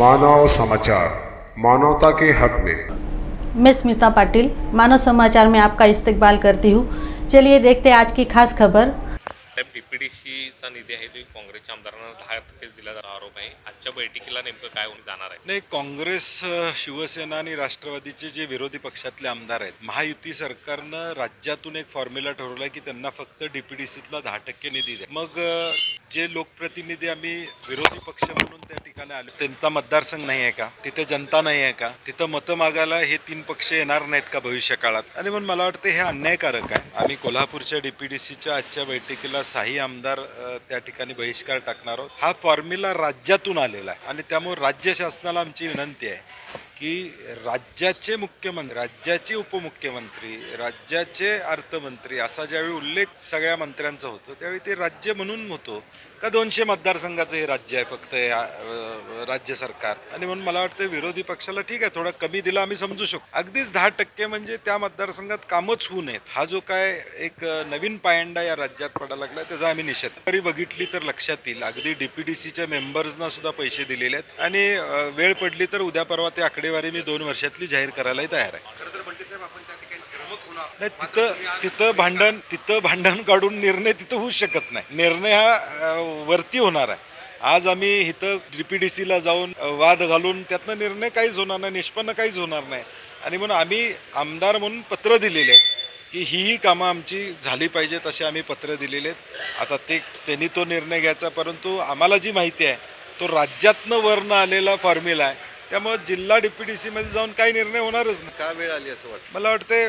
मानव समाचार, मानवता के हक में। मैं स्मिता पाटिल, मानव समाचार में आपका इस्तकबाल करती हूँ। चलिए देखते हैं आज की खास खबर। डीपीडीसीचा निधी आहे तो काँग्रेसच्या आमदारांना 10% दिला जाणार आरोप आहे। आजच्या बैठकीला नेमकं काय होऊन जाणार आहे? नाही, काँग्रेस, शिवसेना आणि राष्ट्रवादीचे जे विरोधी पक्षातले आमदार आहेत, महायुती सरकारनं राज्यातून एक फॉर्म्युला ठरवला की त्यांना फक्त डीपीडीसीतला 10% निधी द्या। मग जे लोकप्रतिनिधी आम्ही विरोधी पक्ष म्हणून त्या ठिकाणी आलो, त्यांचा मतदारसंघ नाही आहे का? तिथे जनता नाही आहे का? तिथं मतं मागायला हे 3 पक्ष येणार नाहीत का भविष्य काळात? आणि म्हणून मला वाटतं हे अन्यायकारक आहे। आम्ही कोल्हापूरच्या डीपीडीसीच्या आजच्या बैठकीला 6 आमदार त्या ठिकाणी बहिष्कार टाकणार आहोत। हा फॉर्म्युला राज्यातून आलेला आहे आणि त्यामुळे राज्य शासनाला आमची विनंती आहे की राज्याचे मुख्यमंत्री, राज्याचे उपमुख्यमंत्री, राज्याचे अर्थमंत्री असा ज्यावेळी उल्लेख सगळ्या मंत्र्यांचा होतो त्यावेळी ते राज्य म्हणून होतो का 200 मतदारसंघाचं हे राज्य आहे फक्त राज्य सरकार? आणि म्हणून मला वाटतं विरोधी पक्षाला ठीक आहे, थोडा कमी दिला आम्ही समजू शकतो। अगदीच 10% म्हणजे त्या मतदारसंघात कामच होऊ नयेत, हा जो काय एक नवीन पायंडा या राज्यात पडायला लागला त्याचा आम्ही निषेध तरी बघितली तर लक्षात येईल। अगदी डीपीडीसीच्या मेंबर्सना सुद्धा पैसे दिलेले आहेत आणि वेळ पडली तर उद्या परवा ते आकडेवारी मी 2 वर्षातली जाहीर करायलाही तयार आहे। नाही, तिथं भांडण काढून निर्णय तिथं होऊ शकत नाही। निर्णय हा वरती होणार आहे। आज आम्ही इथं डीपीडीसीला जाऊन वाद घालून त्यातनं निर्णय काहीच होणार नाही, निष्पन्न काहीच होणार नाही। आणि म्हणून आम्ही आमदार म्हणून पत्र दिलेले आहेत की ही कामं आमची झाली पाहिजेत असे आम्ही पत्र दिलेले आहेत। आता त्यांनी तो निर्णय घ्यायचा, परंतु आम्हाला जी माहिती आहे तो राज्यातनं वरनं आलेला फॉर्म्युला आहे, त्यामुळे जिल्हा डीपीडीसीमध्ये जाऊन काही निर्णय होणारच नाही। का वेळ आली असं वाटतं? मला वाटते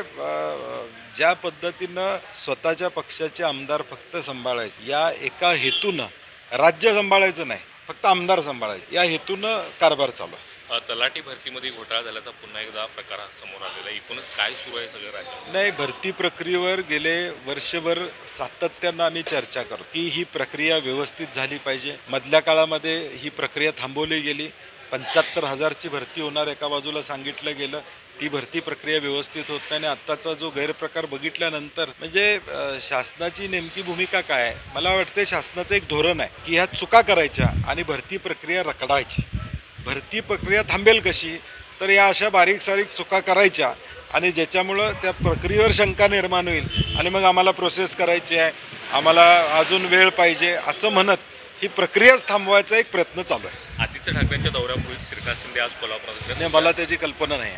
ज्या पद्धतीनं स्वतःच्या पक्षाचे आमदार फक्त सांभाळायचे या एका हेतूनं, राज्य सांभाळायचं नाही फक्त आमदार सांभाळायचे या हेतूनं कारभार चालू आहे। तलाठी भरतीमध्ये घोटाळा झाल्याचा पुन्हा एकदा प्रकार समोर आलेला आहे। एकूणच काय सुरू आहे सगळं राज्यात? नाही, भरती प्रक्रियेवर गेले वर्षभर सातत्यानं आम्ही चर्चा करतो की ही प्रक्रिया व्यवस्थित झाली पाहिजे। मधल्या काळामध्ये ही प्रक्रिया थांबवली गेली। 75,000ची भरती होणार एका बाजूला सांगितलं गेलं, ती भरती प्रक्रिया व्यवस्थित होत नाही आणि आत्ताचा जो गैरप्रकार बघितल्यानंतर म्हणजे शासनाची नेमकी भूमिका काय आहे? मला वाटते शासनाचं एक धोरण आहे की ह्या चुका करायच्या आणि भरती प्रक्रिया रखडायची। भरती प्रक्रिया थांबेल कशी? तर या अशा बारीक सारीक चुका करायच्या आणि ज्याच्यामुळं त्या प्रक्रियेवर शंका निर्माण होईल आणि मग आम्हाला प्रोसेस करायची आहे, आम्हाला अजून वेळ पाहिजे असं म्हणत ही प्रक्रियाच थांबवायचा एक प्रयत्न चालू आहे। आदित्य ठाकरेंच्या दौऱ्यापूर्वी श्रीकांत शिंदे आज कोल्हापुरात, मला त्याची कल्पना नाही आहे।